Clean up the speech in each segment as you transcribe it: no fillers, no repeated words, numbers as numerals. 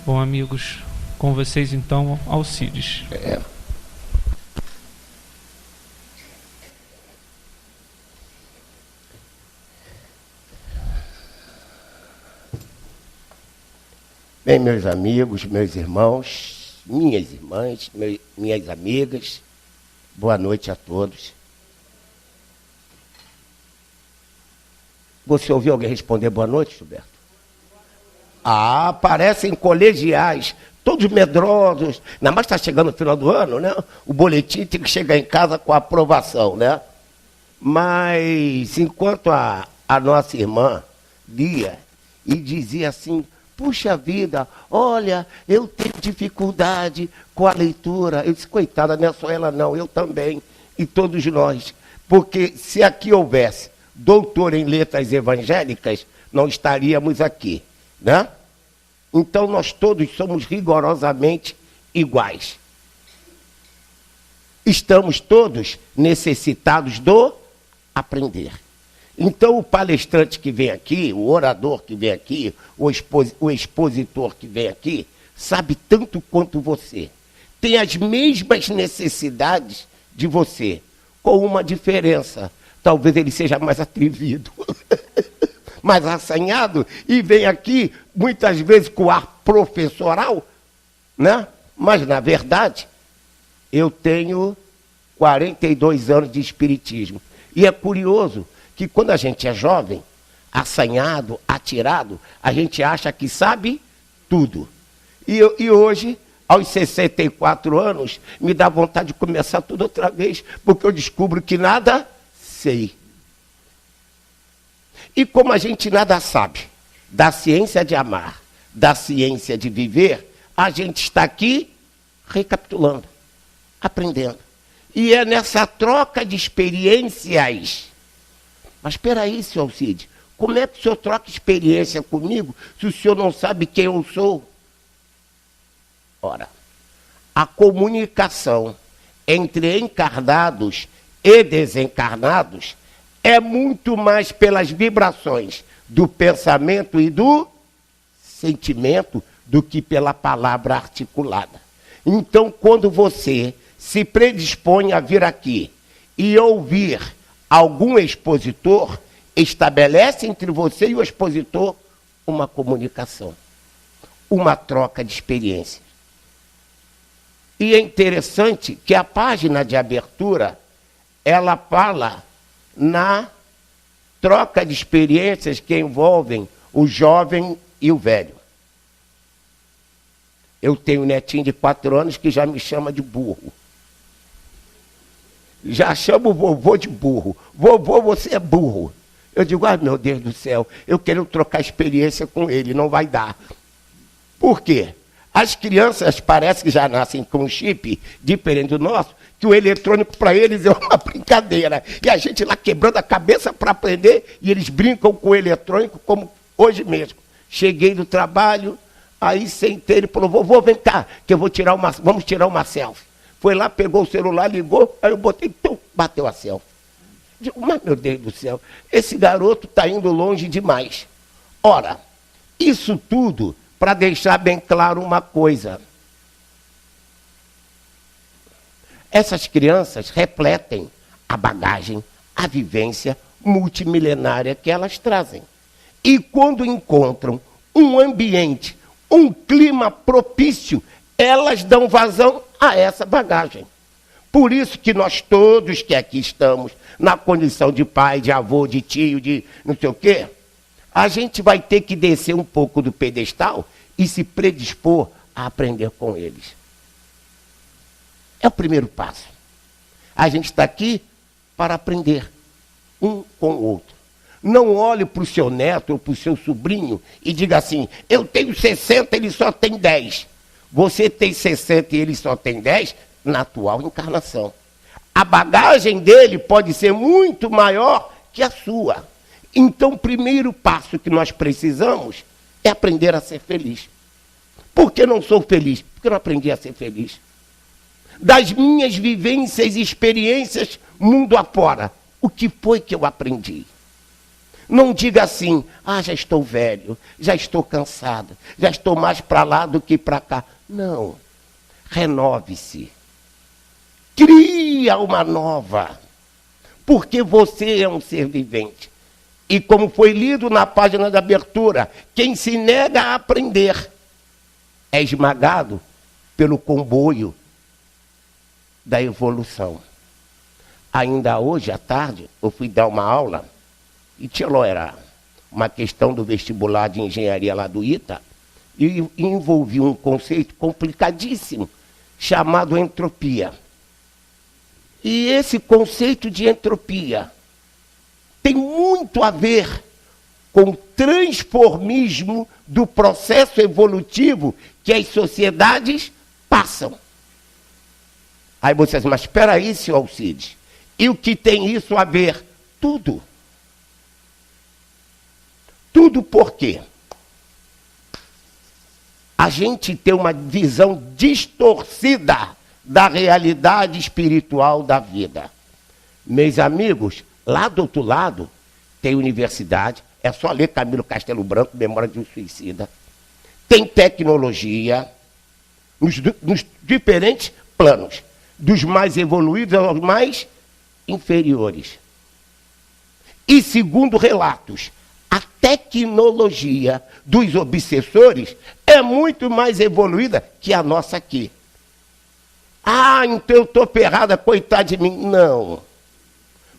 Bom, amigos, com vocês então, Alcides. Bem, meus amigos, meus irmãos, minhas irmãs, minhas amigas, boa noite a todos. Você ouviu alguém responder boa noite, Gilberto? Parecem colegiais, todos medrosos. Ainda mais está chegando no final do ano, né? O boletim tem que chegar em casa com a aprovação, né? Mas enquanto a nossa irmã lia e dizia assim: puxa vida, olha, eu tenho dificuldade com a leitura. Eu disse: coitada, não é só ela não, eu também, e todos nós. Porque se aqui houvesse doutor em letras evangélicas, não estaríamos aqui, né? Então nós todos somos rigorosamente iguais. Estamos todos necessitados do aprender. Então o palestrante que vem aqui, o orador que vem aqui, o expositor que vem aqui, sabe tanto quanto você. Tem as mesmas necessidades de você, com uma diferença. Talvez ele seja mais atrevido, mais assanhado, e vem aqui, muitas vezes, com ar professoral, né? Mas, na verdade, eu tenho 42 anos de espiritismo. E é curioso que quando a gente é jovem, assanhado, atirado, a gente acha que sabe tudo. E hoje, aos 64 anos, me dá vontade de começar tudo outra vez, porque eu descubro que nada sei. E como a gente nada sabe da ciência de amar, da ciência de viver, a gente está aqui recapitulando, aprendendo. E é nessa troca de experiências. Mas espera aí, senhor Alcides, como é que o senhor troca experiência comigo se o senhor não sabe quem eu sou? Ora, a comunicação entre encarnados e desencarnados é muito mais pelas vibrações do pensamento e do sentimento do que pela palavra articulada. Então, quando você se predispõe a vir aqui e ouvir algum expositor, estabelece entre você e o expositor uma comunicação, uma troca de experiências. E é interessante que a página de abertura, ela fala na troca de experiências que envolvem o jovem e o velho. Eu tenho um netinho de 4 anos que já me chama de burro. Já chama o vovô de burro. Vovô, você é burro. Eu digo: ai, meu Deus do céu, eu quero trocar experiência com ele, não vai dar. Por quê? As crianças parecem que já nascem com um chip diferente do nosso, que o eletrônico para eles é uma brincadeira. E a gente lá quebrando a cabeça para aprender, e eles brincam com o eletrônico como hoje mesmo. Cheguei do trabalho, aí sentei, ele falou: vovô, vem cá, que eu vou vamos tirar uma selfie. Foi lá, pegou o celular, ligou, aí eu botei, bateu a selfie. Digo: mas meu Deus do céu, esse garoto está indo longe demais. Ora, isso tudo para deixar bem claro uma coisa. Essas crianças refletem a bagagem, a vivência multimilenária que elas trazem. E quando encontram um ambiente, um clima propício, elas dão vazão a essa bagagem. Por isso que nós todos que aqui estamos, na condição de pai, de avô, de tio, de não sei o quê, a gente vai ter que descer um pouco do pedestal e se predispor a aprender com eles. É o primeiro passo. A gente está aqui para aprender um com o outro. Não olhe para o seu neto ou para o seu sobrinho e diga assim: eu tenho 60, ele só tem 10. Você tem 60 e ele só tem 10 na atual encarnação. A bagagem dele pode ser muito maior que a sua. Então, o primeiro passo que nós precisamos é aprender a ser feliz. Por que não sou feliz? Porque eu não aprendi a ser feliz. Das minhas vivências e experiências mundo afora, o que foi que eu aprendi? Não diga assim, já estou velho, já estou cansado, já estou mais para lá do que para cá. Não. Renove-se. Cria uma nova. Porque você é um ser vivente. E como foi lido na página da abertura, quem se nega a aprender é esmagado pelo comboio da evolução. Ainda hoje, à tarde, eu fui dar uma aula, e era uma questão do vestibular de engenharia lá do ITA, e envolvi um conceito complicadíssimo, chamado entropia. E esse conceito de entropia tem muito a ver com o transformismo do processo evolutivo que as sociedades passam. Aí vocês, mas espera aí, senhor Alcides, e o que tem isso a ver? Tudo. Tudo por quê? A gente tem uma visão distorcida da realidade espiritual da vida. Meus amigos, lá do outro lado tem universidade, é só ler Camilo Castelo Branco, Memória de um Suicida. Tem tecnologia, nos diferentes planos, dos mais evoluídos aos mais inferiores. E segundo relatos, a tecnologia dos obsessores é muito mais evoluída que a nossa aqui. Então eu estou ferrada, coitado de mim. Não.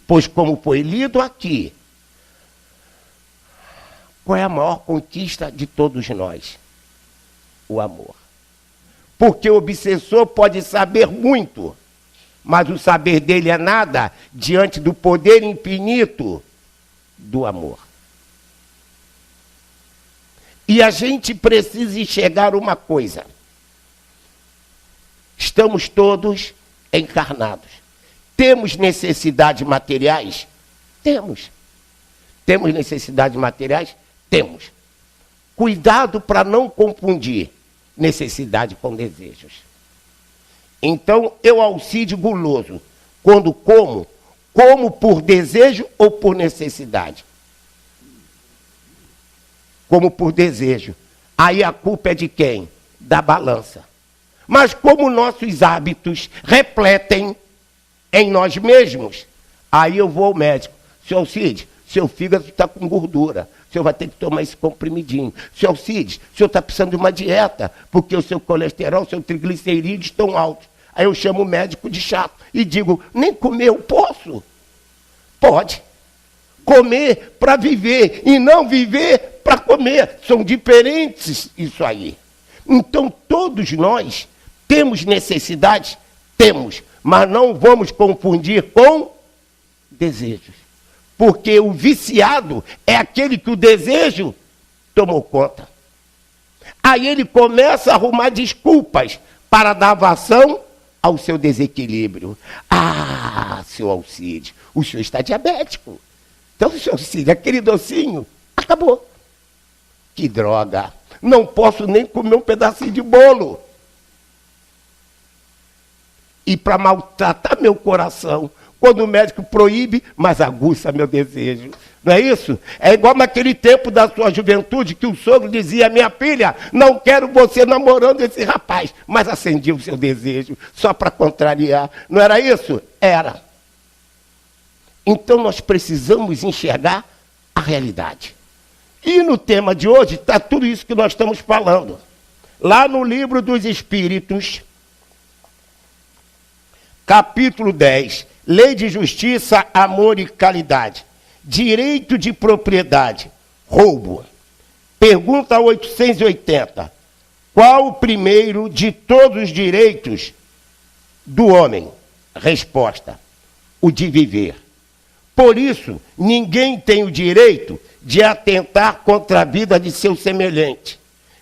Pois como foi lido aqui, qual é a maior conquista de todos nós? O amor. Porque o obsessor pode saber muito, mas o saber dele é nada diante do poder infinito do amor. E a gente precisa enxergar uma coisa. Estamos todos encarnados. Temos necessidades materiais? Temos. Temos necessidades materiais? Temos. Cuidado para não confundir necessidade com desejos. Então, eu, Alcide guloso, quando como por desejo ou por necessidade? Como por desejo. Aí a culpa é de quem? Da balança. Mas como nossos hábitos refletem em nós mesmos, aí eu vou ao médico. Senhor Alcide, seu fígado está com gordura. O senhor vai ter que tomar esse comprimidinho. Senhor Alcide, o senhor está precisando de uma dieta, porque o seu colesterol, o seu triglicerídeos estão altos. Aí eu chamo o médico de chato e digo, nem comer eu posso? Pode. Comer para viver e não viver para comer. São diferentes isso aí. Então todos nós temos necessidades? Temos. Mas não vamos confundir com desejos. Porque o viciado é aquele que o desejo tomou conta. Aí ele começa a arrumar desculpas para dar vazão ao seu desequilíbrio. Seu Alcide, o senhor está diabético. Então, senhor Alcide, aquele docinho, acabou. Que droga. Não posso nem comer um pedacinho de bolo. E para maltratar meu coração, quando o médico proíbe, mas aguça meu desejo. Não é isso? É igual naquele tempo da sua juventude que o sogro dizia, minha filha, não quero você namorando esse rapaz. Mas acendia o seu desejo, só para contrariar. Não era isso? Era. Então nós precisamos enxergar a realidade. E no tema de hoje está tudo isso que nós estamos falando. Lá no Livro dos Espíritos, capítulo 10, Lei de Justiça, Amor e Caridade. Direito de propriedade, roubo. Pergunta 880. Qual o primeiro de todos os direitos do homem? Resposta: o de viver. Por isso, ninguém tem o direito de atentar contra a vida de seu semelhante,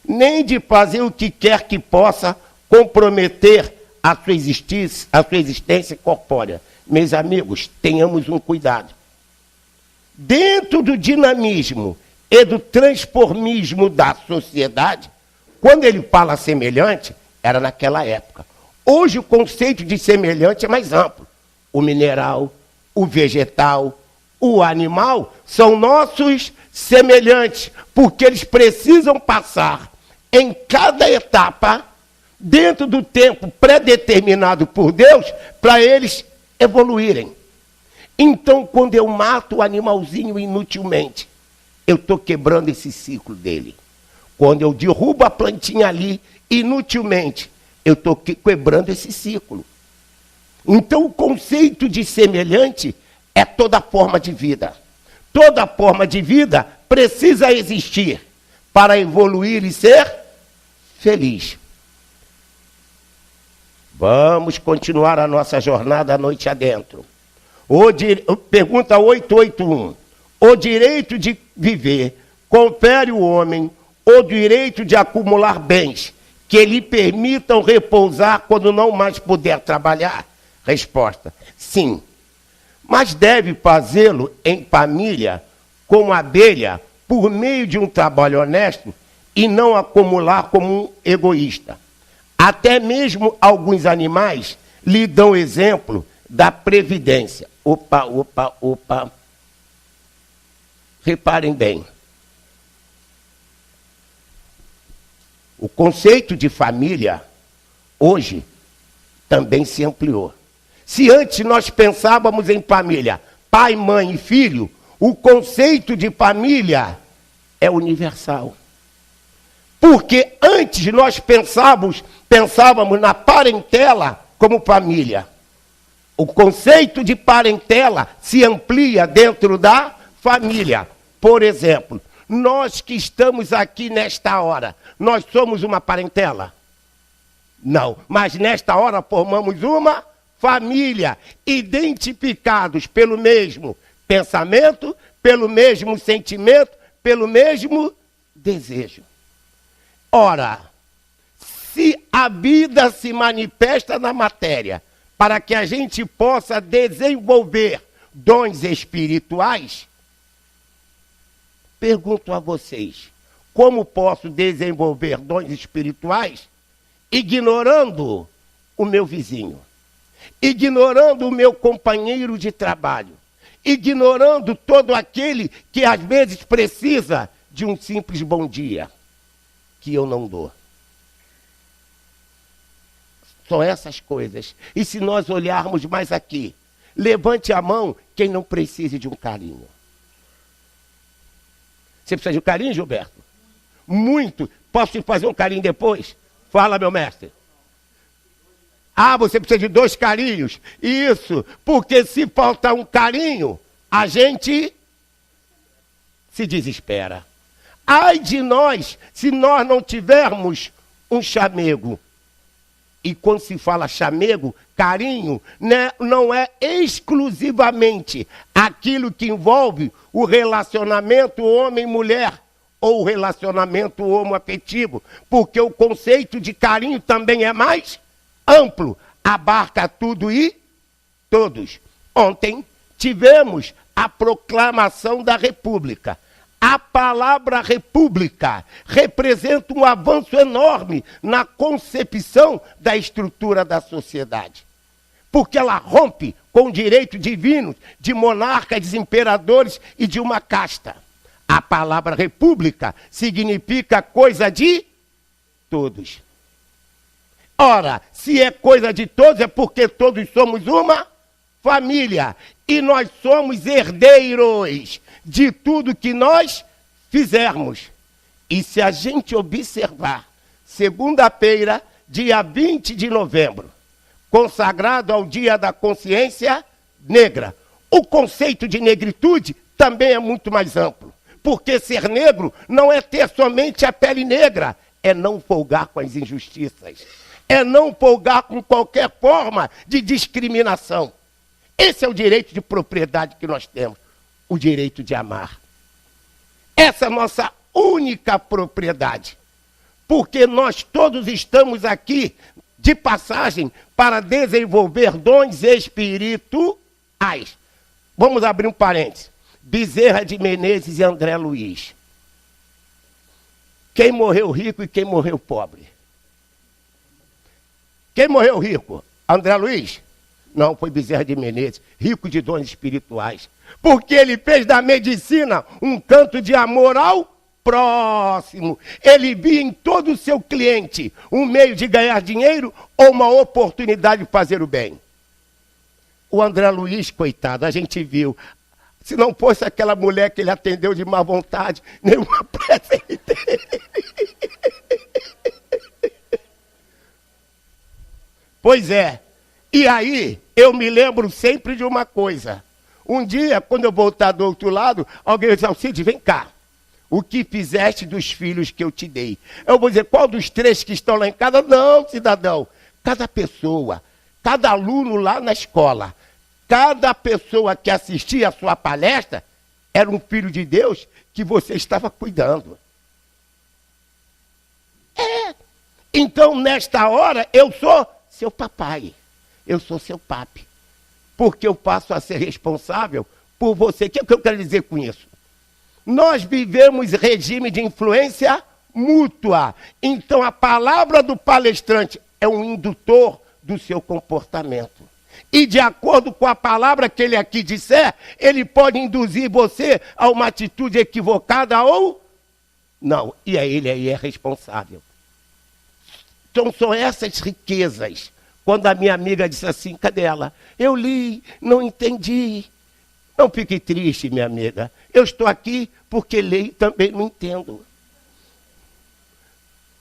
nem de fazer o que quer que possa comprometer a sua existência corpórea. Meus amigos, tenhamos um cuidado. Dentro do dinamismo e do transformismo da sociedade, quando ele fala semelhante, era naquela época. Hoje o conceito de semelhante é mais amplo. O mineral, o vegetal, o animal são nossos semelhantes, porque eles precisam passar em cada etapa, dentro do tempo predeterminado por Deus, para eles evoluírem. Então, quando eu mato o animalzinho inutilmente, eu estou quebrando esse ciclo dele. Quando eu derrubo a plantinha ali inutilmente, eu estou quebrando esse ciclo. Então, o conceito de semelhante é toda forma de vida. Toda forma de vida precisa existir para evoluir e ser feliz. Vamos continuar a nossa jornada à noite adentro. Pergunta 881. O direito de viver confere ao homem o direito de acumular bens que lhe permitam repousar quando não mais puder trabalhar? Resposta: sim. Mas deve fazê-lo em família, como abelha, por meio de um trabalho honesto e não acumular como um egoísta. Até mesmo alguns animais lhe dão exemplo da previdência. Opa. Reparem bem. O conceito de família, hoje, também se ampliou. Se antes nós pensávamos em família, pai, mãe e filho, o conceito de família é universal. Porque antes nós pensávamos na parentela como família. O conceito de parentela se amplia dentro da família. Por exemplo, nós que estamos aqui nesta hora, nós somos uma parentela? Não, mas nesta hora formamos uma família, identificados pelo mesmo pensamento, pelo mesmo sentimento, pelo mesmo desejo. Ora, se a vida se manifesta na matéria para que a gente possa desenvolver dons espirituais, pergunto a vocês, como posso desenvolver dons espirituais ignorando o meu vizinho, ignorando o meu companheiro de trabalho, ignorando todo aquele que às vezes precisa de um simples bom dia, que eu não dou? São essas coisas. E se nós olharmos mais aqui, levante a mão quem não precise de um carinho. Você precisa de um carinho, Gilberto? Muito. Posso te fazer um carinho depois? Fala, meu mestre. Ah, você precisa de 2 carinhos. Isso, porque se faltar um carinho, a gente se desespera. Ai de nós, se nós não tivermos um chamego. E quando se fala chamego, carinho, né, não é exclusivamente aquilo que envolve o relacionamento homem-mulher ou o relacionamento homoafetivo, porque o conceito de carinho também é mais amplo, abarca tudo e todos. Ontem tivemos a proclamação da República. A palavra república representa um avanço enorme na concepção da estrutura da sociedade. Porque ela rompe com o direito divino de monarcas, imperadores e de uma casta. A palavra república significa coisa de todos. Ora, se é coisa de todos, é porque todos somos uma família. E nós somos herdeiros de tudo que nós fizermos. E se a gente observar, segunda-feira, dia 20 de novembro, consagrado ao Dia da Consciência Negra, o conceito de negritude também é muito mais amplo. Porque ser negro não é ter somente a pele negra, é não folgar com as injustiças, é não folgar com qualquer forma de discriminação. Esse é o direito de propriedade que nós temos, o direito de amar. Essa é a nossa única propriedade, porque nós todos estamos aqui de passagem para desenvolver dons espirituais. Vamos abrir um parênteses. Bezerra de Menezes e André Luiz. Quem morreu rico e quem morreu pobre? Quem morreu rico? André Luiz? Não, foi Bezerra de Menezes, rico de dons espirituais. Porque ele fez da medicina um canto de amor ao próximo. Ele via em todo o seu cliente um meio de ganhar dinheiro ou uma oportunidade de fazer o bem. O André Luiz, coitado, a gente viu. Se não fosse aquela mulher que ele atendeu de má vontade, nenhuma pressa ele teve. Pois é. E aí, eu me lembro sempre de uma coisa. Um dia, quando eu voltar do outro lado, alguém vai dizer, Alcide, vem cá. O que fizeste dos filhos que eu te dei? Eu vou dizer, qual dos 3 que estão lá em casa? Não, cidadão. Cada pessoa, cada aluno lá na escola, cada pessoa que assistia a sua palestra, era um filho de Deus que você estava cuidando. Então, nesta hora, eu sou seu papai. Eu sou seu papi. Porque eu passo a ser responsável por você. O que eu quero dizer com isso? Nós vivemos regime de influência mútua. Então, a palavra do palestrante é um indutor do seu comportamento. E de acordo com a palavra que ele aqui disser, ele pode induzir você a uma atitude equivocada ou não. E aí ele aí é responsável. Então, são essas riquezas. Quando a minha amiga disse assim, cadê ela? Eu li, não entendi. Não fique triste, minha amiga. Eu estou aqui porque leio e também não entendo.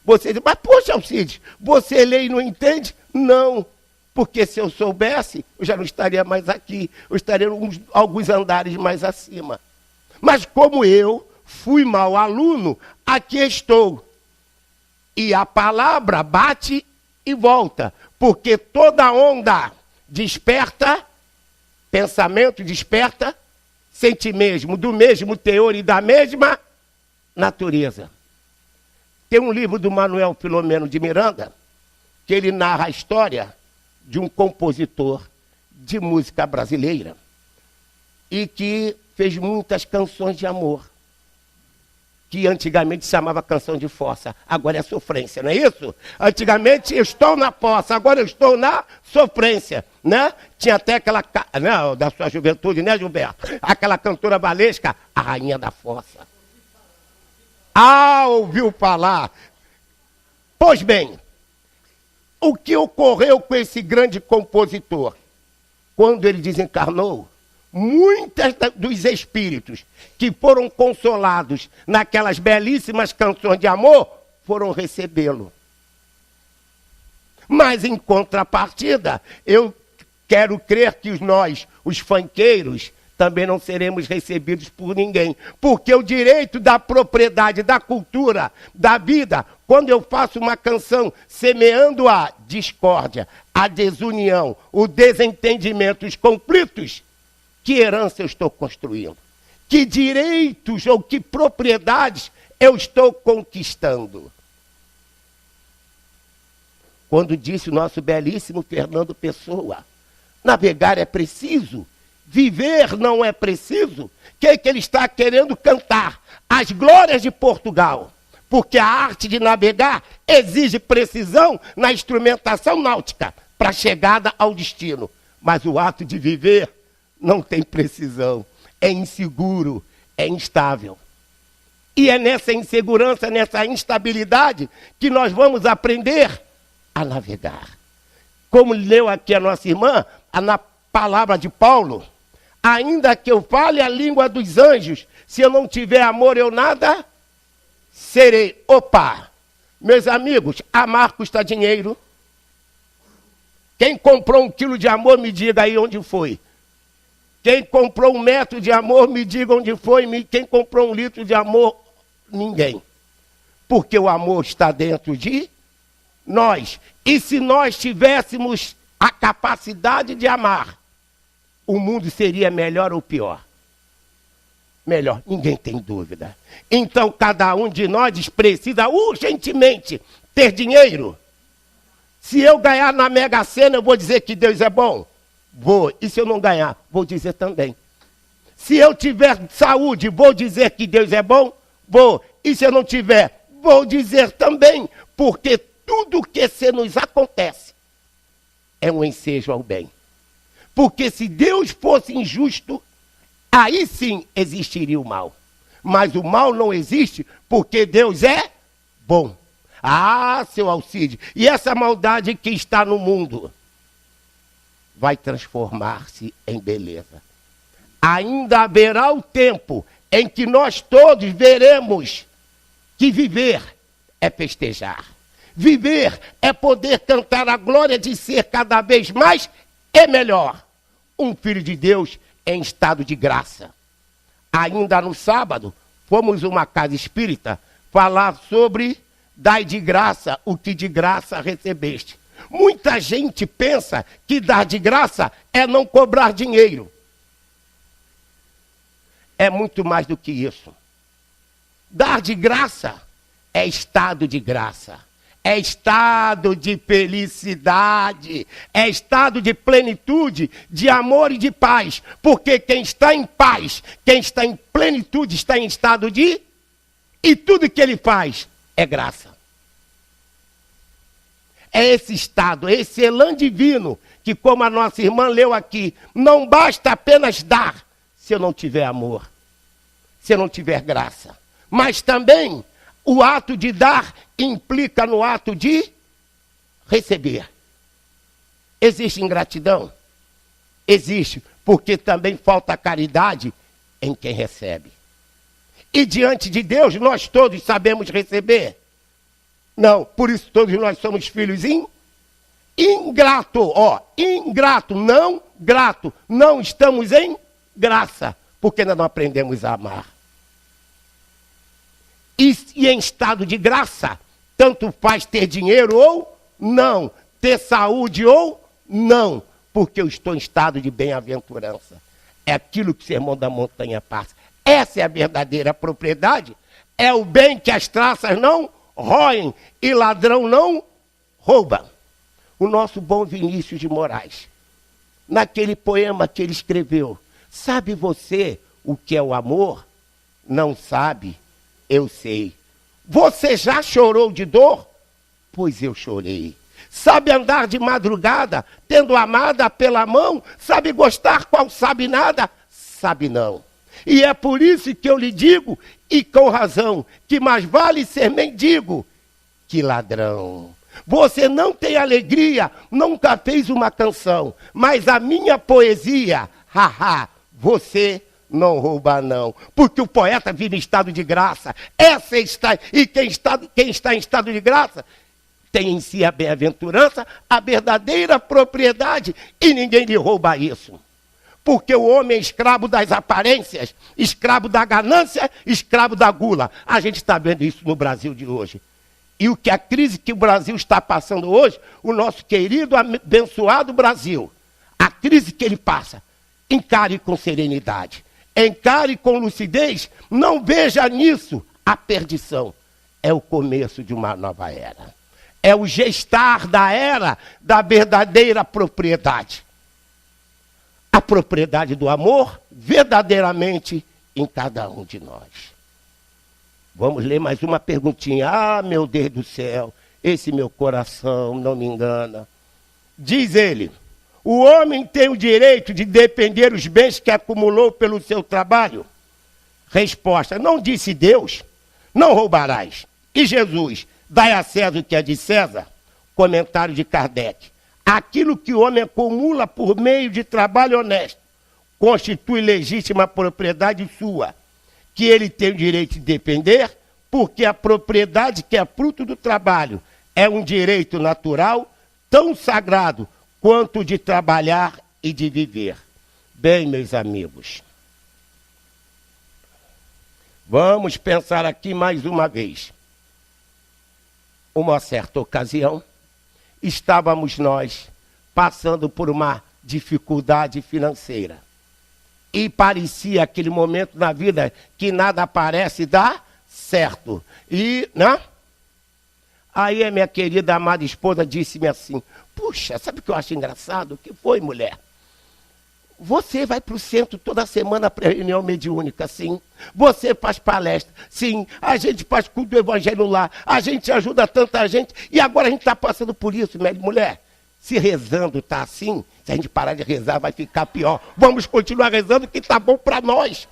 Você diz, mas poxa, Alcide, você lê e não entende? Não, porque se eu soubesse, eu já não estaria mais aqui. Eu estaria alguns andares mais acima. Mas como eu fui mau aluno, aqui estou. E a palavra bate e volta. Porque toda onda desperta pensamento, desperta sentimento, do mesmo teor e da mesma natureza. Tem um livro do Manuel Filomeno de Miranda, que ele narra a história de um compositor de música brasileira e que fez muitas canções de amor, que antigamente se chamava canção de fossa, agora é sofrência, não é isso? Antigamente eu estou na fossa, agora eu estou na sofrência, né? Tinha até aquela, não, da sua juventude, né, Gilberto? Aquela cantora valesca, a rainha da fossa. Ah, ouviu falar? Pois bem, o que ocorreu com esse grande compositor? Quando ele desencarnou, muitos dos espíritos que foram consolados naquelas belíssimas canções de amor foram recebê-lo. Mas, em contrapartida, eu quero crer que nós, os funkeiros, também não seremos recebidos por ninguém. Porque o direito da propriedade, da cultura, da vida, quando eu faço uma canção semeando a discórdia, a desunião, o desentendimento, os conflitos, que herança eu estou construindo? Que direitos ou que propriedades eu estou conquistando? Quando disse o nosso belíssimo Fernando Pessoa, navegar é preciso, viver não é preciso, o que é que ele está querendo cantar? As glórias de Portugal. Porque a arte de navegar exige precisão na instrumentação náutica para a chegada ao destino. Mas o ato de viver não tem precisão, é inseguro, é instável. E é nessa insegurança, nessa instabilidade, que nós vamos aprender a navegar. Como leu aqui a nossa irmã, na palavra de Paulo, ainda que eu fale a língua dos anjos, se eu não tiver amor, eu nada serei. Opa! Meus amigos, amar custa dinheiro. Quem comprou 1 quilo de amor, me diga aí onde foi. Quem comprou 1 metro de amor, me diga onde foi. Quem comprou 1 litro de amor, ninguém. Porque o amor está dentro de nós. E se nós tivéssemos a capacidade de amar, o mundo seria melhor ou pior? Melhor, ninguém tem dúvida. Então, cada um de nós precisa urgentemente ter dinheiro. Se eu ganhar na Mega Sena, eu vou dizer que Deus é bom? Vou. E se eu não ganhar? Vou dizer também. Se eu tiver saúde, vou dizer que Deus é bom? Vou. E se eu não tiver? Vou dizer também. Porque tudo que se nos acontece é um ensejo ao bem. Porque se Deus fosse injusto, aí sim existiria o mal. Mas o mal não existe porque Deus é bom. Ah, seu Alcide, e essa maldade que está no mundo vai transformar-se em beleza. Ainda haverá o tempo em que nós todos veremos que viver é festejar. Viver é poder cantar a glória de ser cada vez mais e melhor um filho de Deus em estado de graça. Ainda no sábado, fomos uma casa espírita falar sobre dai de graça o que de graça recebeste. Muita gente pensa que dar de graça é não cobrar dinheiro. É muito mais do que isso. Dar de graça é estado de graça. É estado de felicidade. É estado de plenitude, de amor e de paz. Porque quem está em paz, quem está em plenitude, está em estado de... E tudo que ele faz é graça. É esse estado, é esse elan divino, que como a nossa irmã leu aqui, não basta apenas dar, se eu não tiver amor, se eu não tiver graça. Mas também o ato de dar implica no ato de receber. Existe ingratidão? Existe, porque também falta caridade em quem recebe. E diante de Deus, nós todos sabemos receber? Não, por isso todos nós somos filhos ingrato, ingrato, não grato. Não estamos em graça, porque ainda não aprendemos a amar. E em estado de graça, tanto faz ter dinheiro ou não, ter saúde ou não, porque eu estou em estado de bem-aventurança. É aquilo que o Sermão da Montanha passa. Essa é a verdadeira propriedade. É o bem que as traças não roem e ladrão não rouba. O nosso bom Vinícius de Moraes, naquele poema que ele escreveu, sabe você o que é o amor? Não sabe, eu sei. Você já chorou de dor? Pois eu chorei. Sabe andar de madrugada, tendo amada pela mão? Sabe gostar qual sabe nada? Sabe não. E é por isso que eu lhe digo, e com razão, que mais vale ser mendigo que ladrão. Você não tem alegria, nunca fez uma canção, mas a minha poesia, você não rouba não. Porque o poeta vive em estado de graça. E quem está em estado de graça tem em si a bem-aventurança, a verdadeira propriedade, e ninguém lhe rouba isso. Porque o homem é escravo das aparências, escravo da ganância, escravo da gula. A gente está vendo isso no Brasil de hoje. E a crise que o Brasil está passando hoje, o nosso querido, abençoado Brasil, a crise que ele passa, encare com serenidade, encare com lucidez, não veja nisso a perdição. É o começo de uma nova era. É o gestar da era da verdadeira propriedade. A propriedade do amor, verdadeiramente, em cada um de nós. Vamos ler mais uma perguntinha. Ah, meu Deus do céu, esse meu coração não me engana. Diz ele, o homem tem o direito de depender os bens que acumulou pelo seu trabalho? Resposta, não disse Deus, não roubarás. E Jesus, dai a César o que é de César? Comentário de Kardec. Aquilo que o homem acumula por meio de trabalho honesto constitui legítima propriedade sua, que ele tem o direito de depender, porque a propriedade que é fruto do trabalho é um direito natural tão sagrado quanto o de trabalhar e de viver. Bem, meus amigos, vamos pensar aqui mais uma vez. Uma certa ocasião, estávamos nós passando por uma dificuldade financeira. E parecia aquele momento na vida que nada parece dar certo. E, né? Aí a minha querida amada esposa disse-me assim, puxa, sabe o que eu acho engraçado? O que foi, mulher? Você vai para o centro toda semana para reunião mediúnica, sim. Você faz palestra, sim. A gente faz culto do evangelho lá. A gente ajuda tanta gente. E agora a gente está passando por isso, mulher. Se rezando está assim, Se a gente parar de rezar, vai ficar pior. Vamos continuar rezando que está bom para nós.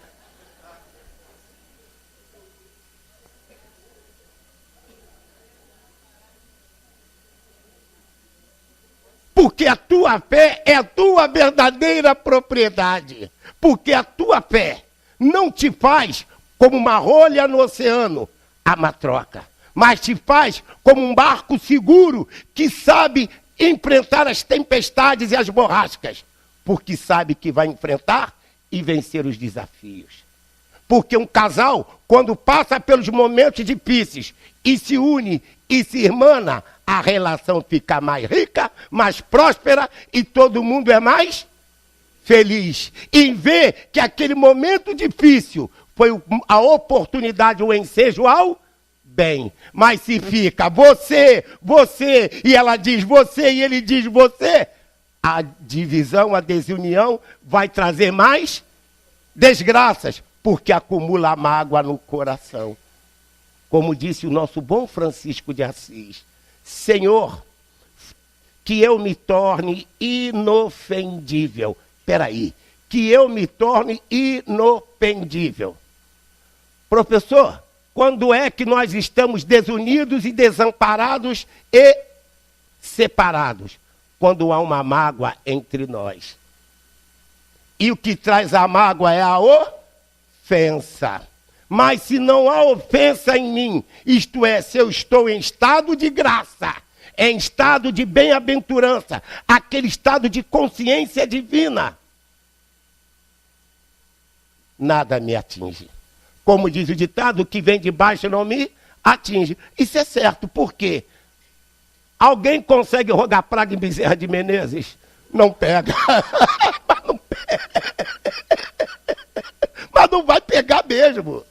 Porque a tua fé é a tua verdadeira propriedade. Porque a tua fé não te faz como uma rolha no oceano, a matroca, mas te faz como um barco seguro que sabe enfrentar as tempestades e as borrascas, porque sabe que vai enfrentar e vencer os desafios. Porque um casal, quando passa pelos momentos difíceis e se une e se irmana, a relação fica mais rica, mais próspera e todo mundo é mais feliz. E vê que aquele momento difícil foi a oportunidade, o ensejo ao bem. Mas se fica você, e ela diz você, e ele diz você, a divisão, a desunião vai trazer mais desgraças, porque acumula mágoa no coração. Como disse o nosso bom Francisco de Assis, Senhor, que eu me torne inofendível. Peraí, que eu me torne inofendível. Professor, quando é que nós estamos desunidos e desamparados e separados? Quando há uma mágoa entre nós. E o que traz a mágoa é a ofensa. Mas se não há ofensa em mim, isto é, se eu estou em estado de graça, em estado de bem-aventurança, aquele estado de consciência divina, nada me atinge. Como diz o ditado, o que vem de baixo não me atinge. Isso é certo, por quê? Alguém consegue rogar praga em Bezerra de Menezes? Não pega. Mas não pega. Mas não vai pegar mesmo.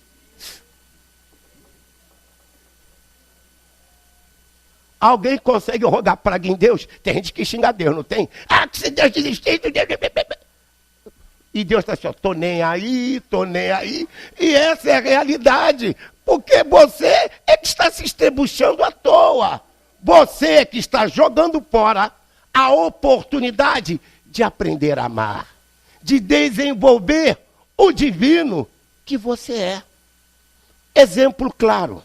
Alguém consegue rogar praga em Deus? Tem gente que xinga Deus, não tem? Ah, que se Deus desistir, e Deus está assim, ó, tô nem aí. E essa é a realidade. Porque você é que está se estrebuchando à toa. Você é que está jogando fora a oportunidade de aprender a amar. De desenvolver o divino que você é. Exemplo claro.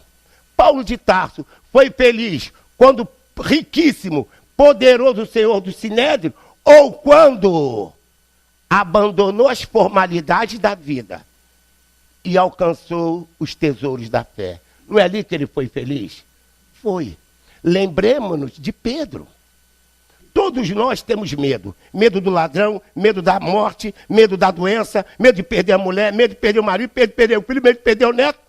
Paulo de Tarso foi feliz quando riquíssimo, poderoso Senhor do Sinédrio, ou quando abandonou as formalidades da vida e alcançou os tesouros da fé. Não é ali que ele foi feliz? Foi. Lembremos-nos de Pedro. Todos nós temos medo. Medo do ladrão, medo da morte, medo da doença, medo de perder a mulher, medo de perder o marido, medo de perder o filho, medo de perder o neto.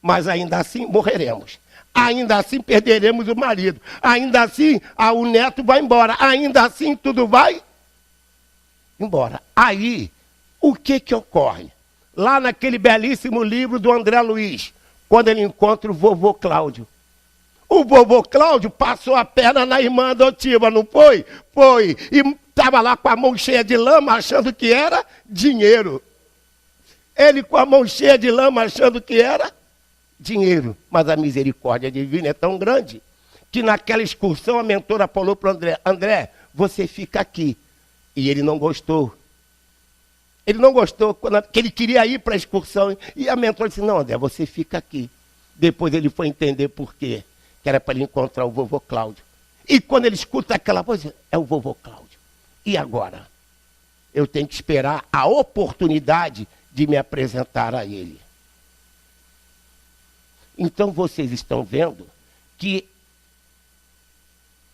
Mas ainda assim morreremos. Ainda assim perderemos o marido. Ainda assim o neto vai embora. Ainda assim tudo vai embora. Aí, o que ocorre? Lá naquele belíssimo livro do André Luiz, quando ele encontra o vovô Cláudio. O vovô Cláudio passou a perna na irmã adotiva, não foi? Foi. E estava lá com a mão cheia de lama, achando que era dinheiro. Ele com a mão cheia de lama, achando que era dinheiro. Mas a misericórdia divina é tão grande, que naquela excursão a mentora falou para o André, André, você fica aqui. E ele não gostou. Ele não gostou, porque ele queria ir para a excursão. E a mentora disse, não, André, você fica aqui. Depois ele foi entender por quê. Que era para ele encontrar o vovô Cláudio. E quando ele escuta aquela voz, é o vovô Cláudio. E agora? Eu tenho que esperar a oportunidade de me apresentar a ele. Então vocês estão vendo que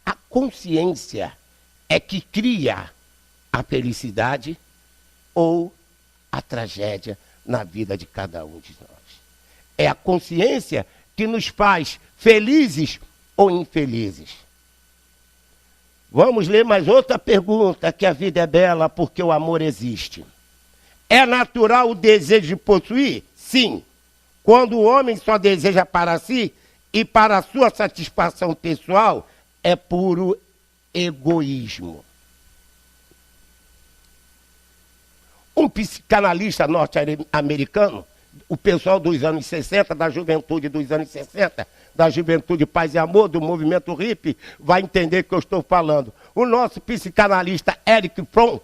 a consciência é que cria a felicidade ou a tragédia na vida de cada um de nós. É a consciência que nos faz felizes ou infelizes. Vamos ler mais outra pergunta, que a vida é bela porque o amor existe. É natural o desejo de possuir? Sim. Quando o homem só deseja para si e para a sua satisfação pessoal, é puro egoísmo. Um psicanalista norte-americano o pessoal dos anos 60, da juventude dos anos 60, da juventude Paz e Amor, do movimento hippie, vai entender o que eu estou falando. O nosso psicanalista Eric Fromm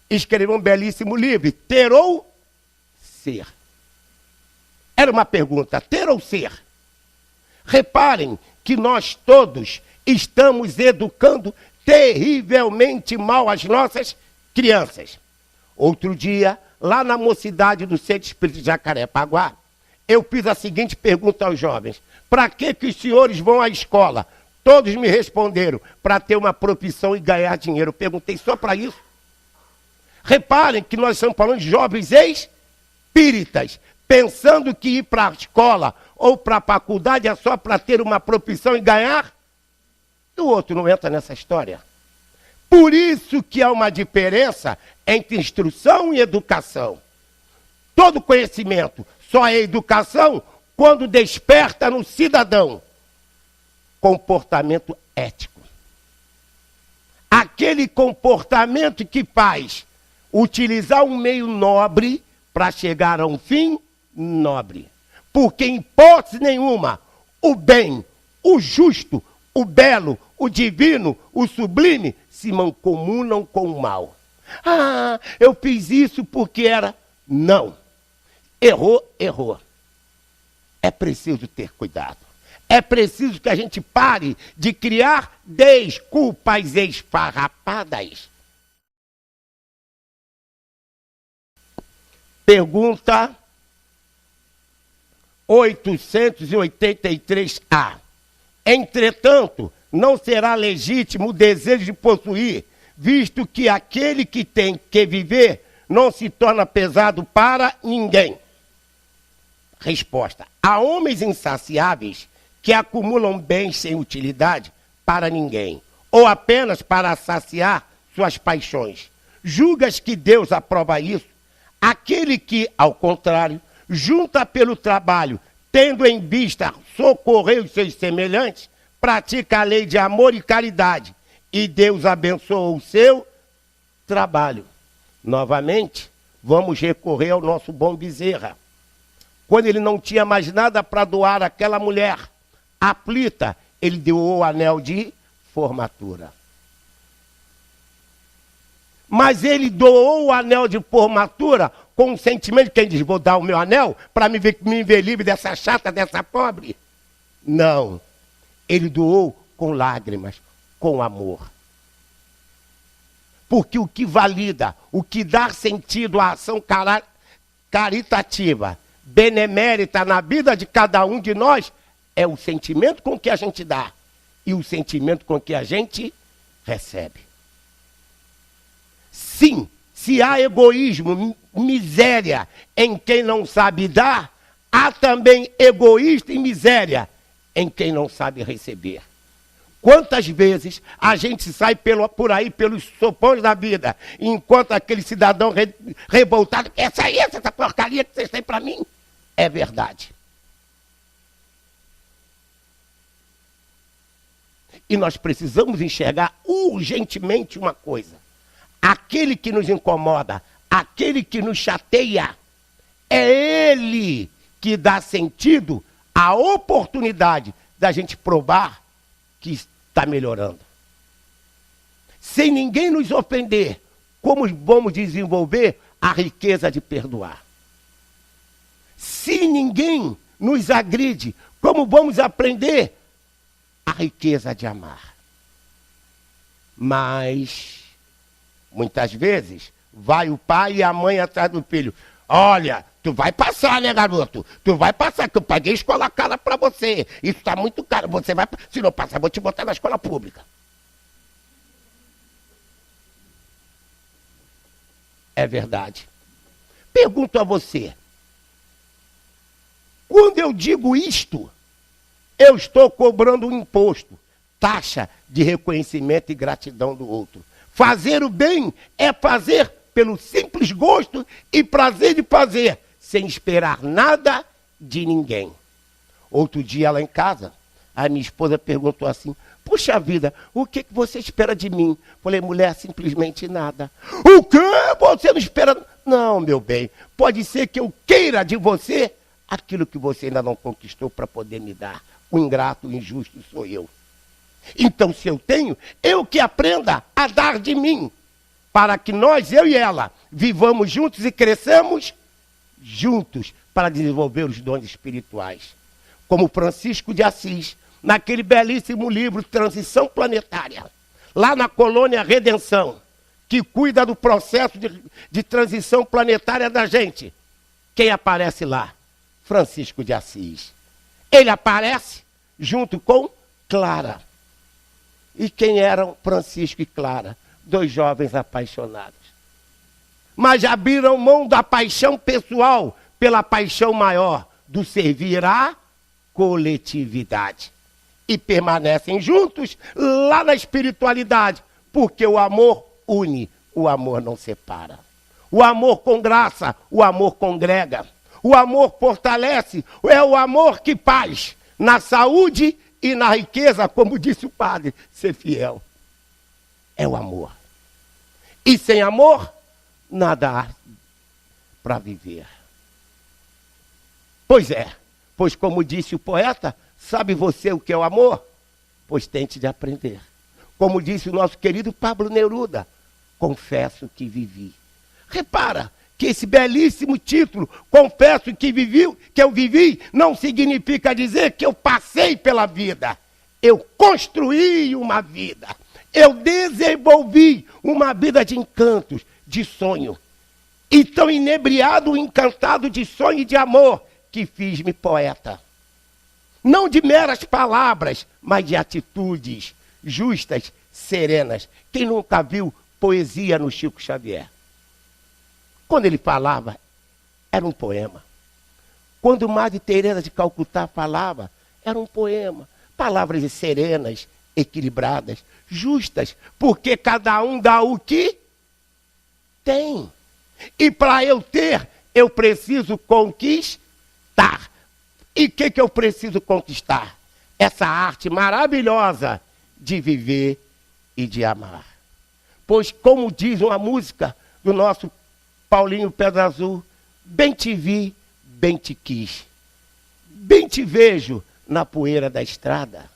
escreveu um belíssimo livro, Ter ou Ser. Era uma pergunta, ter ou ser? Reparem que nós todos estamos educando terrivelmente mal as nossas crianças. Outro dia, lá na mocidade do Centro Espírita de Jacarepaguá, eu fiz a seguinte pergunta aos jovens: para que os senhores vão à escola? Todos me responderam: para ter uma profissão e ganhar dinheiro. Eu perguntei: só para isso? Reparem que nós estamos falando de jovens espíritas, pensando que ir para a escola ou para a faculdade é só para ter uma profissão e ganhar. E o outro não entra nessa história. Por isso que há uma diferença entre instrução e educação. Todo conhecimento só é educação quando desperta no cidadão comportamento ético. Aquele comportamento que faz utilizar um meio nobre para chegar a um fim nobre. Porque, em hipótese nenhuma, o bem, o justo, o belo, o divino, o sublime se mancomunam com o mal. Ah, eu fiz isso porque era... Não. Errou, errou. É preciso ter cuidado. É preciso que a gente pare de criar desculpas esfarrapadas. Pergunta 883A. Entretanto, não será legítimo o desejo de possuir, visto que aquele que tem que viver não se torna pesado para ninguém. Resposta: há homens insaciáveis que acumulam bens sem utilidade para ninguém, ou apenas para saciar suas paixões. Julgas que Deus aprova isso? Aquele que, ao contrário, junta pelo trabalho, tendo em vista socorrer os seus semelhantes, pratica a lei de amor e caridade, e Deus abençoa o seu trabalho. Novamente, vamos recorrer ao nosso bom Bezerra. Quando ele não tinha mais nada para doar àquela mulher aflita, ele doou o anel de formatura. Mas ele doou o anel de formatura com o sentimento de quem diz: vou dar o meu anel para me ver livre dessa chata, dessa pobre. Não. Ele doou com lágrimas, com amor. Porque o que valida, o que dá sentido à ação caritativa, benemérita na vida de cada um de nós, é o sentimento com que a gente dá e o sentimento com que a gente recebe. Sim, se há egoísmo, miséria em quem não sabe dar, há também egoísta e miséria em quem não sabe receber. Quantas vezes a gente sai por aí pelos sopões da vida e encontra aquele cidadão revoltado: essa porcaria que vocês têm para mim? É verdade. E nós precisamos enxergar urgentemente uma coisa: aquele que nos incomoda, aquele que nos chateia, é ele que dá sentido à oportunidade da gente provar que está melhorando. Sem ninguém nos ofender, como vamos desenvolver a riqueza de perdoar? Se ninguém nos agride, como vamos aprender a riqueza de amar? Mas, muitas vezes, vai o pai e a mãe atrás do filho: olha, tu vai passar, né, garoto? Tu vai passar, que eu paguei escola cara para você. Isso está muito caro. Você vai, se não passar, vou te botar na escola pública. É verdade. Pergunto a você: quando eu digo isto, eu estou cobrando um imposto, taxa de reconhecimento e gratidão do outro. Fazer o bem é fazer pelo simples gosto e prazer de fazer, sem esperar nada de ninguém. Outro dia lá em casa, a minha esposa perguntou assim: puxa vida, o que você espera de mim? Falei, mulher, simplesmente nada. O quê? Você não espera? Não, meu bem, pode ser que eu queira de você aquilo que você ainda não conquistou para poder me dar. O ingrato, o injusto sou eu. Então, se eu tenho, eu que aprenda a dar de mim, para que nós, eu e ela, vivamos juntos e cresçamos juntos para desenvolver os dons espirituais. Como Francisco de Assis, naquele belíssimo livro Transição Planetária, lá na colônia Redenção, que cuida do processo de transição planetária da gente. Quem aparece lá? Francisco de Assis. Ele aparece junto com Clara. E quem eram Francisco e Clara? 2 jovens apaixonados. Mas abriram mão da paixão pessoal pela paixão maior, do servir à coletividade. E permanecem juntos lá na espiritualidade, porque o amor une, o amor não separa. O amor com graça, o amor congrega. O amor fortalece, é o amor que faz na saúde e na riqueza, como disse o padre, ser fiel. É o amor. E sem amor, nada há para viver. Pois é, pois como disse o poeta, sabe você o que é o amor? Pois tente de aprender. Como disse o nosso querido Pablo Neruda, confesso que vivi. Repara que esse belíssimo título, confesso que eu vivi, não significa dizer que eu passei pela vida. Eu construí uma vida. Eu desenvolvi uma vida de encantos, de sonho. E tão inebriado, encantado de sonho e de amor, que fiz-me poeta. Não de meras palavras, mas de atitudes justas, serenas. Quem nunca viu poesia no Chico Xavier? Quando ele falava, era um poema. Quando Madre Teresa de Calcutá falava, era um poema. Palavras serenas, equilibradas, justas, porque cada um dá o que tem. E para eu ter, eu preciso conquistar. E o que eu preciso conquistar? Essa arte maravilhosa de viver e de amar. Pois, como diz uma música do nosso Paulinho Pedra Azul, bem te vi, bem te quis. Bem te vejo na poeira da estrada.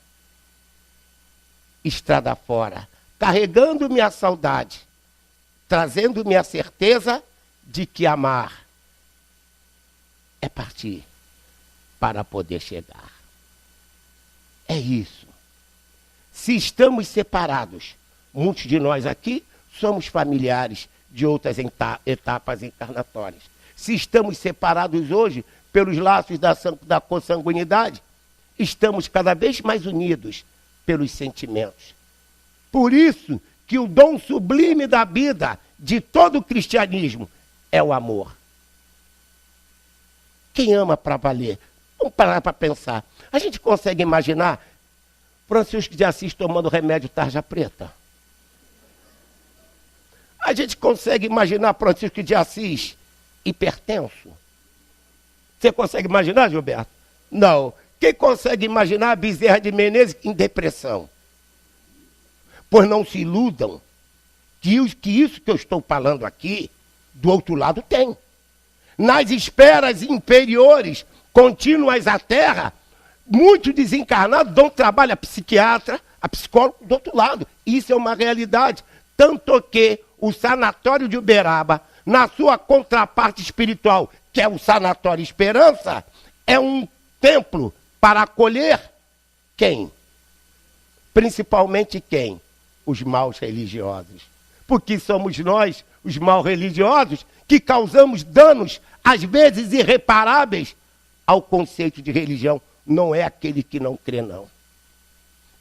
Estrada fora, carregando-me a saudade, trazendo-me a certeza de que amar é partir para poder chegar. É isso. Se estamos separados, muitos de nós aqui somos familiares de outras etapas encarnatórias. Se estamos separados hoje pelos laços da consanguinidade, estamos cada vez mais unidos pelos sentimentos. Por isso que o dom sublime da vida de todo o cristianismo é o amor. Quem ama para valer? Vamos parar para pensar. A gente consegue imaginar Francisco de Assis tomando remédio tarja preta? A gente consegue imaginar Francisco de Assis hipertenso? Você consegue imaginar, Gilberto? Não. Quem consegue imaginar Bezerra de Menezes em depressão? Pois não se iludam que isso que eu estou falando aqui, do outro lado tem. Nas esferas inferiores, contínuas à Terra, muitos desencarnados dão trabalho a psiquiatra, a psicólogo do outro lado. Isso é uma realidade. Tanto que o sanatório de Uberaba, na sua contraparte espiritual, que é o Sanatório Esperança, é um templo para acolher quem? Principalmente quem? Os maus religiosos. Porque somos nós, os maus religiosos, que causamos danos, às vezes irreparáveis, ao conceito de religião. Não é aquele que não crê, não.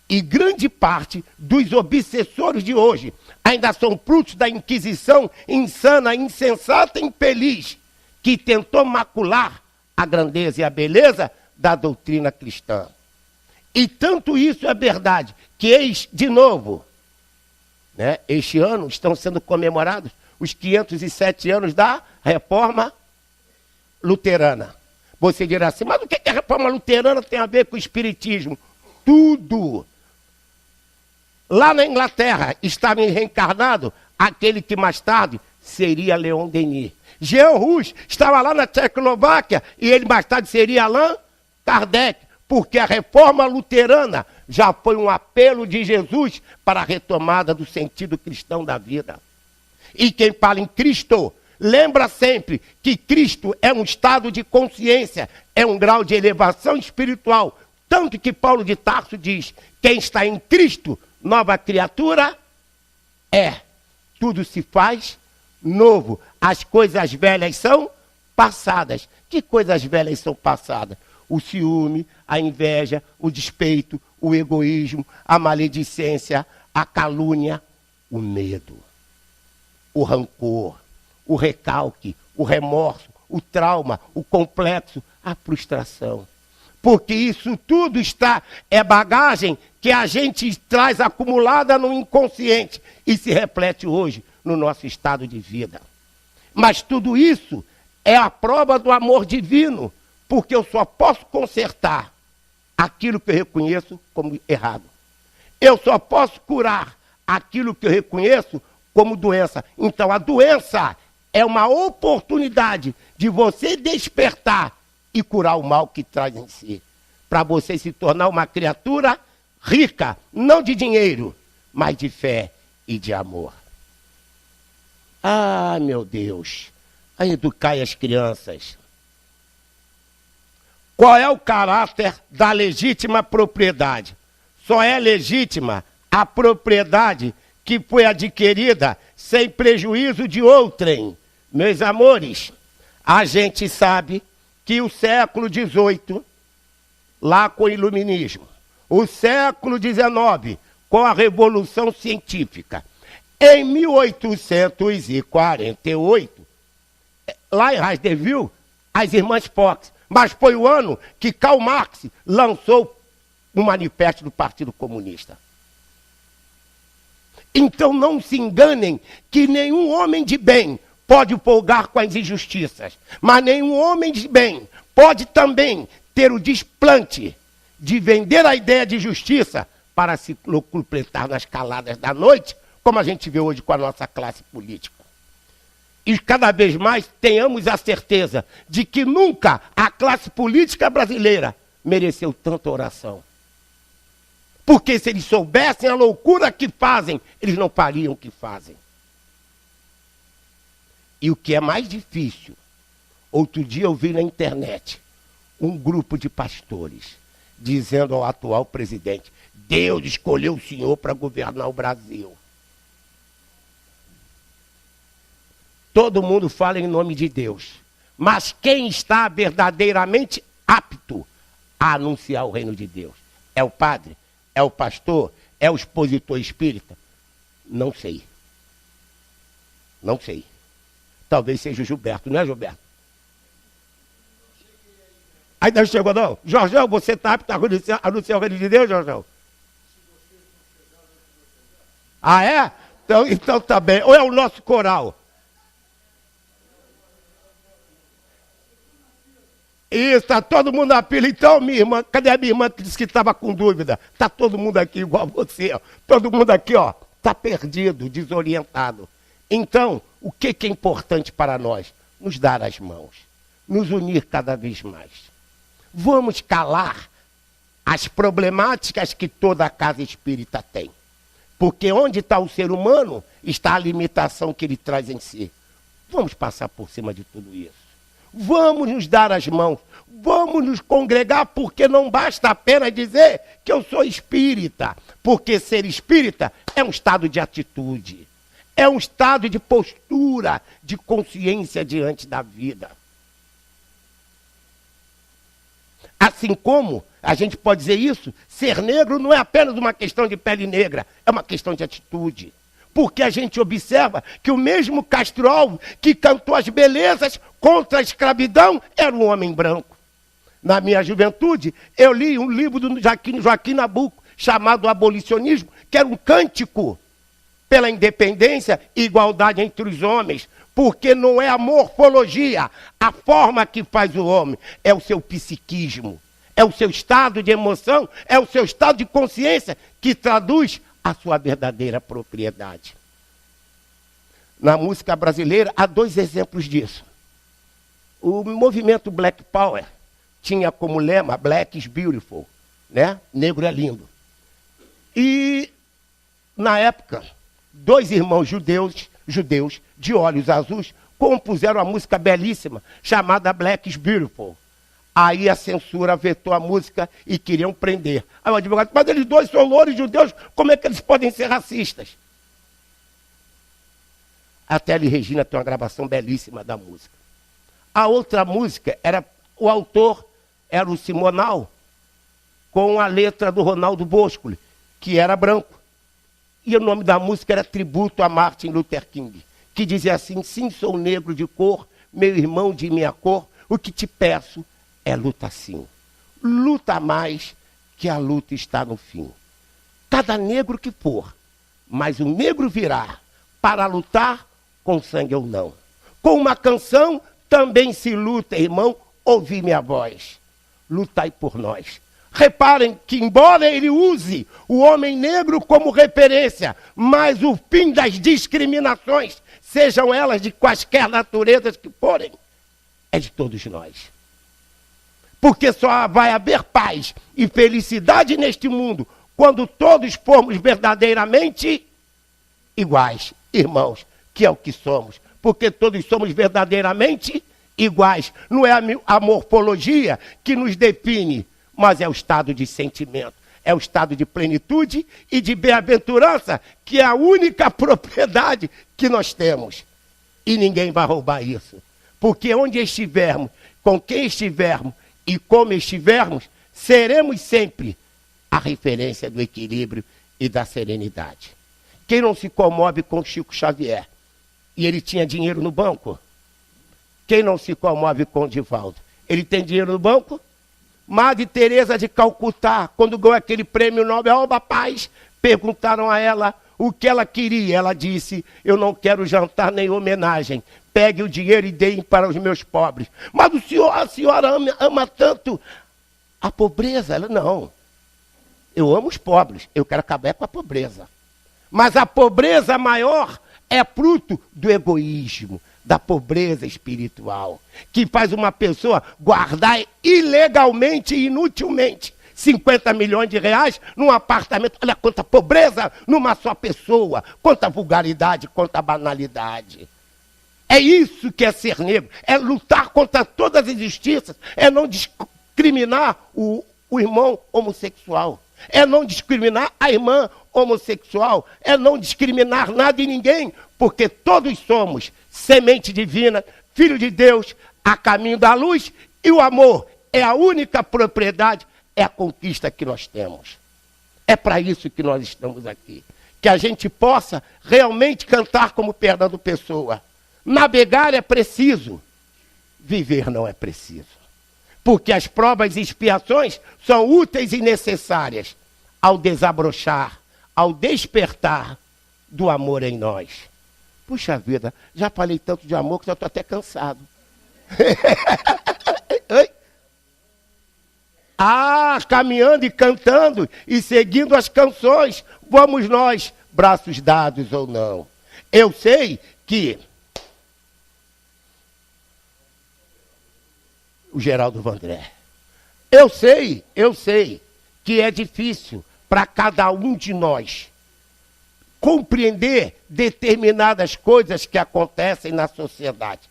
E grande parte dos obsessores de hoje ainda são frutos da Inquisição insana, insensata e infeliz, que tentou macular a grandeza e a beleza da doutrina cristã. E tanto isso é verdade, que eis, de novo, né, este ano estão sendo comemorados os 507 anos da Reforma Luterana. Você dirá assim, mas o que a Reforma Luterana tem a ver com o Espiritismo? Tudo. Lá na Inglaterra estava reencarnado aquele que mais tarde seria Leon Denis. Jean Rouge estava lá na Tchecoslováquia e ele mais tarde seria Allan Kardec, porque a reforma luterana já foi um apelo de Jesus para a retomada do sentido cristão da vida. E quem fala em Cristo, lembra sempre que Cristo é um estado de consciência, é um grau de elevação espiritual. Tanto que Paulo de Tarso diz, quem está em Cristo, nova criatura é. Tudo se faz novo. As coisas velhas são passadas. Que coisas velhas são passadas? O ciúme, a inveja, o despeito, o egoísmo, a maledicência, a calúnia, o medo, o rancor, o recalque, o remorso, o trauma, o complexo, a frustração. Porque isso tudo é bagagem que a gente traz acumulada no inconsciente e se reflete hoje no nosso estado de vida. Mas tudo isso é a prova do amor divino, porque eu só posso consertar aquilo que eu reconheço como errado. Eu só posso curar aquilo que eu reconheço como doença. Então a doença é uma oportunidade de você despertar e curar o mal que traz em si. Para você se tornar uma criatura rica, não de dinheiro, mas de fé e de amor. Ah, meu Deus, a educar as crianças. Qual é o caráter da legítima propriedade? Só é legítima a propriedade que foi adquirida sem prejuízo de outrem. Meus amores, a gente sabe que o século XVIII, lá com o iluminismo, o século XIX, com a Revolução Científica, em 1848, lá em Heidelberg, as irmãs Fox, mas foi o ano que Karl Marx lançou o manifesto do Partido Comunista. Então não se enganem que nenhum homem de bem pode folgar com as injustiças, mas nenhum homem de bem pode também ter o desplante de vender a ideia de justiça para se completar nas caladas da noite, como a gente vê hoje com a nossa classe política. E cada vez mais tenhamos a certeza de que nunca a classe política brasileira mereceu tanta oração. Porque se eles soubessem a loucura que fazem, eles não fariam o que fazem. E o que é mais difícil, outro dia eu vi na internet um grupo de pastores dizendo ao atual presidente, Deus escolheu o senhor para governar o Brasil. Todo mundo fala em nome de Deus. Mas quem está verdadeiramente apto a anunciar o reino de Deus? É o padre? É o pastor? É o expositor espírita? Não sei. Não sei. Talvez seja o Gilberto, não é, Gilberto? Ainda não chegou, não? Jorgão, você está apto a anunciar o reino de Deus, Jorgão? Ah, é? Então tá bem. Ou é o nosso coral? Isso, está todo mundo na fila. Então, minha irmã, cadê a minha irmã que disse que estava com dúvida? Está todo mundo aqui igual a você, ó. Todo mundo aqui, ó, está perdido, desorientado. Então, o que é importante para nós? Nos dar as mãos, nos unir cada vez mais. Vamos calar as problemáticas que toda a casa espírita tem. Porque onde está o ser humano, está a limitação que ele traz em si. Vamos passar por cima de tudo isso. Vamos nos dar as mãos, vamos nos congregar, porque não basta apenas dizer que eu sou espírita, porque ser espírita é um estado de atitude, é um estado de postura, de consciência diante da vida. Assim como a gente pode dizer isso, ser negro não é apenas uma questão de pele negra, é uma questão de atitude. Porque a gente observa que o mesmo Castro Alves que cantou as belezas contra a escravidão era um homem branco. Na minha juventude, eu li um livro do Joaquim Nabuco, chamado Abolicionismo, que era um cântico pela independência e igualdade entre os homens. Porque não é a morfologia, a forma que faz o homem, é o seu psiquismo, é o seu estado de emoção, é o seu estado de consciência que traduz a sua verdadeira propriedade. Na música brasileira, há 2 exemplos disso. O movimento Black Power tinha como lema Black is Beautiful, né? Negro é lindo. E, na época, 2 irmãos judeus de olhos azuis compuseram uma música belíssima chamada Black is Beautiful. Aí a censura vetou a música e queriam prender. Aí o advogado, mas eles 2 são louros judeus, como é que eles podem ser racistas? A Tele Regina tem uma gravação belíssima da música. A outra música, o autor era o Simonal, com a letra do Ronaldo Bosco, que era branco. E o nome da música era Tributo a Martin Luther King, que dizia assim: sim, sou negro de cor, meu irmão de minha cor, o que te peço é luta sim. Luta mais, que a luta está no fim. Cada negro que for, mas o negro virá para lutar com sangue ou não. Com uma canção também se luta, irmão, ouvi minha voz. Lutai por nós. Reparem que, embora ele use o homem negro como referência, mas o fim das discriminações, sejam elas de quaisquer naturezas que forem, é de todos nós. Porque só vai haver paz e felicidade neste mundo quando todos formos verdadeiramente iguais, irmãos, que é o que somos. Porque todos somos verdadeiramente iguais. Não é a morfologia que nos define, mas é o estado de sentimento. É o estado de plenitude e de bem-aventurança, que é a única propriedade que nós temos. E ninguém vai roubar isso. Porque onde estivermos, com quem estivermos e como estivermos, seremos sempre a referência do equilíbrio e da serenidade. Quem não se comove com Chico Xavier? E ele tinha dinheiro no banco? Quem não se comove com Divaldo? Ele tem dinheiro no banco? Madre Teresa de Calcutá, quando ganhou aquele prêmio Nobel da Paz, perguntaram a ela o que ela queria. Ela disse: eu não quero jantar nem homenagem. Pegue o dinheiro e deem para os meus pobres. Mas a senhora ama tanto a pobreza? Ela, não. Eu amo os pobres, eu quero acabar com a pobreza. Mas a pobreza maior é fruto do egoísmo, da pobreza espiritual, que faz uma pessoa guardar ilegalmente e inutilmente 50 milhões de reais num apartamento. Olha quanta pobreza numa só pessoa, quanta vulgaridade, quanta banalidade. É isso que é ser negro, é lutar contra todas as injustiças, é não discriminar o irmão homossexual, é não discriminar a irmã homossexual, é não discriminar nada e ninguém, porque todos somos semente divina, filho de Deus, a caminho da luz, e o amor é a única propriedade, é a conquista que nós temos. É para isso que nós estamos aqui, que a gente possa realmente cantar como Fernando Pessoa. Navegar é preciso, viver não é preciso. Porque as provas e expiações são úteis e necessárias ao desabrochar, ao despertar do amor em nós. Puxa vida, já falei tanto de amor que já estou até cansado. Caminhando e cantando e seguindo as canções, vamos nós, braços dados ou não. Eu sei que o Geraldo Vandré. Eu sei que é difícil para cada um de nós compreender determinadas coisas que acontecem na sociedade.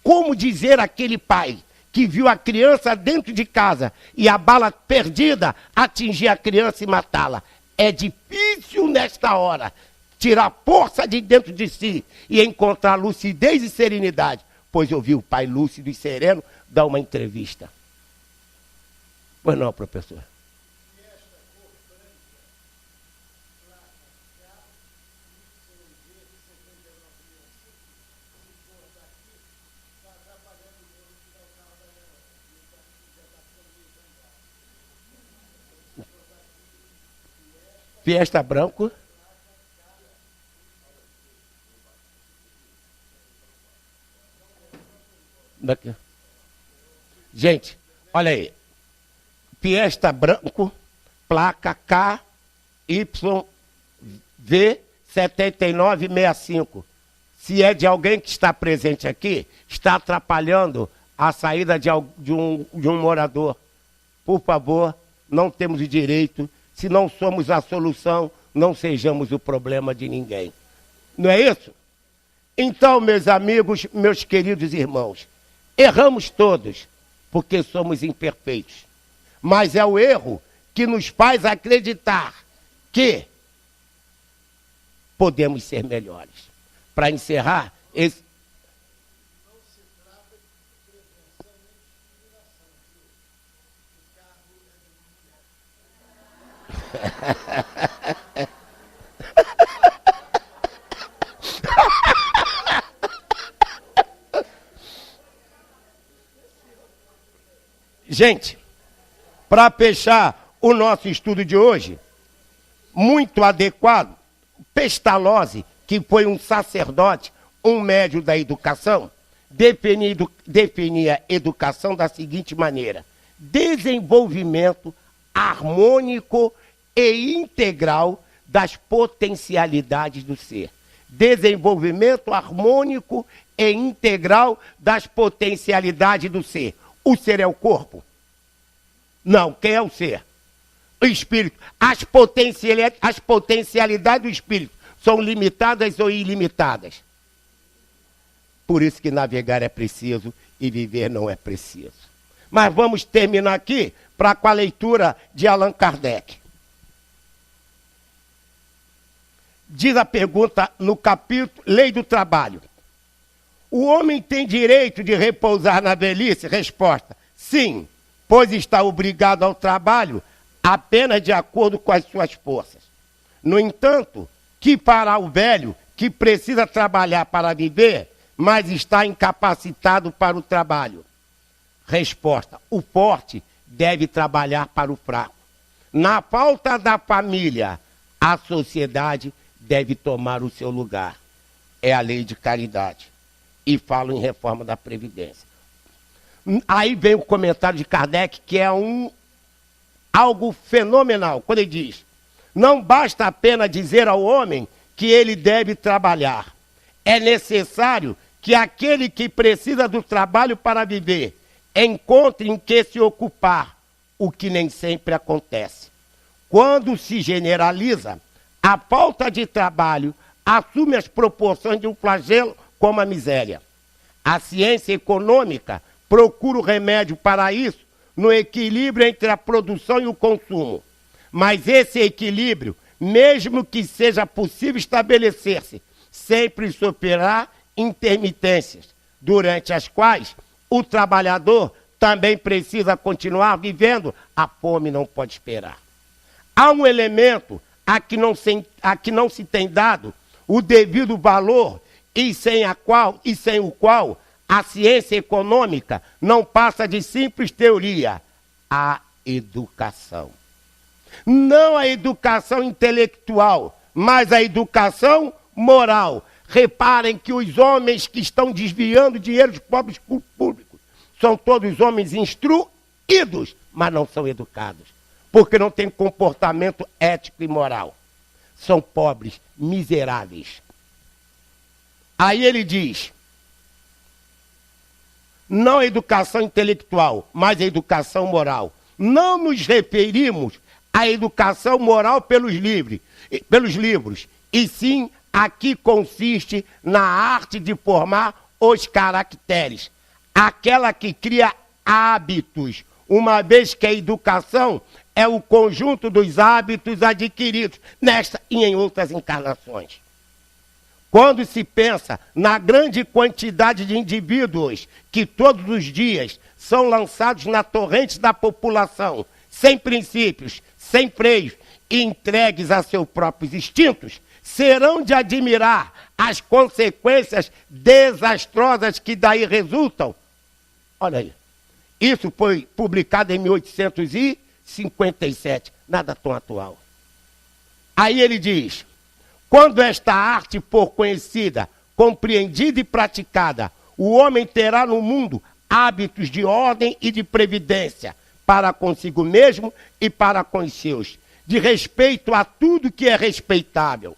Como dizer aquele pai que viu a criança dentro de casa e a bala perdida atingir a criança e matá-la? É difícil nesta hora tirar força de dentro de si e encontrar lucidez e serenidade, pois eu vi o pai lúcido e sereno dar uma entrevista. Pois não, professor. Fiesta branco. Daqui. Gente, olha aí. Fiesta branco, placa KY V7965. Se é de alguém que está presente aqui, está atrapalhando a saída de um morador. Por favor, não temos o direito. Se não somos a solução, não sejamos o problema de ninguém. Não é isso? Então, meus amigos, meus queridos irmãos, erramos todos, porque somos imperfeitos. Mas é o erro que nos faz acreditar que podemos ser melhores. Para encerrar, esse... Não se trata de prevenção nem discriminação. Gente, para fechar o nosso estudo de hoje, muito adequado, Pestalozzi, que foi um sacerdote, um médium da educação, definia educação da seguinte maneira: desenvolvimento harmônico e integral das potencialidades do ser. Desenvolvimento harmônico e integral das potencialidades do ser. O ser é o corpo? Não, quem é o ser? O espírito. As potencialidades do espírito são limitadas ou ilimitadas? Por isso que navegar é preciso e viver não é preciso. Mas vamos terminar aqui com a leitura de Allan Kardec. Diz a pergunta no capítulo Lei do Trabalho: o homem tem direito de repousar na velhice? Resposta: sim, pois está obrigado ao trabalho apenas de acordo com as suas forças. No entanto, que fará o velho que precisa trabalhar para viver, mas está incapacitado para o trabalho? Resposta: o forte deve trabalhar para o fraco. Na falta da família, a sociedade deve tomar o seu lugar. É a lei de caridade. E falo em reforma da Previdência. Aí vem o comentário de Kardec, que é algo fenomenal, quando ele diz: não basta apenas dizer ao homem que ele deve trabalhar. É necessário que aquele que precisa do trabalho para viver encontre em que se ocupar, o que nem sempre acontece. Quando se generaliza, a falta de trabalho assume as proporções de um flagelo como a miséria. A ciência econômica procura o remédio para isso no equilíbrio entre a produção e o consumo. Mas esse equilíbrio, mesmo que seja possível estabelecer-se, sempre sofrerá intermitências, durante as quais o trabalhador também precisa continuar vivendo. A fome não pode esperar. Há um elemento a que não se tem dado o devido valor e sem o qual a ciência econômica não passa de simples teoria: a educação. Não a educação intelectual, mas a educação moral. Reparem que os homens que estão desviando dinheiro dos pobres públicos são todos homens instruídos, mas não são educados, porque não têm comportamento ético e moral. São pobres, miseráveis. Aí ele diz: não a educação intelectual, mas a educação moral. Não nos referimos à educação moral pelos livros, e sim a que consiste na arte de formar os caracteres, aquela que cria hábitos, uma vez que a educação é o conjunto dos hábitos adquiridos nesta e em outras encarnações. Quando se pensa na grande quantidade de indivíduos que todos os dias são lançados na torrente da população, sem princípios, sem freios e entregues a seus próprios instintos, serão de admirar as consequências desastrosas que daí resultam. Olha aí, isso foi publicado em 1857, nada tão atual. Aí ele diz: quando esta arte for conhecida, compreendida e praticada, o homem terá no mundo hábitos de ordem e de previdência para consigo mesmo e para com os seus, de respeito a tudo que é respeitável.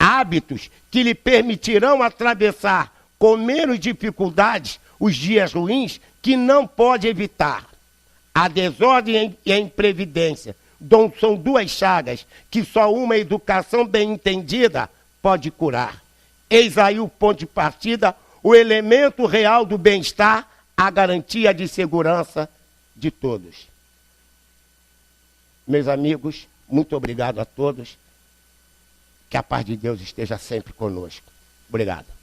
hábitos que lhe permitirão atravessar com menos dificuldades os dias ruins que não pode evitar. A desordem e a imprevidência são duas chagas que só uma educação bem entendida pode curar. Eis aí o ponto de partida, o elemento real do bem-estar, a garantia de segurança de todos. Meus amigos, muito obrigado a todos. Que a paz de Deus esteja sempre conosco. Obrigado.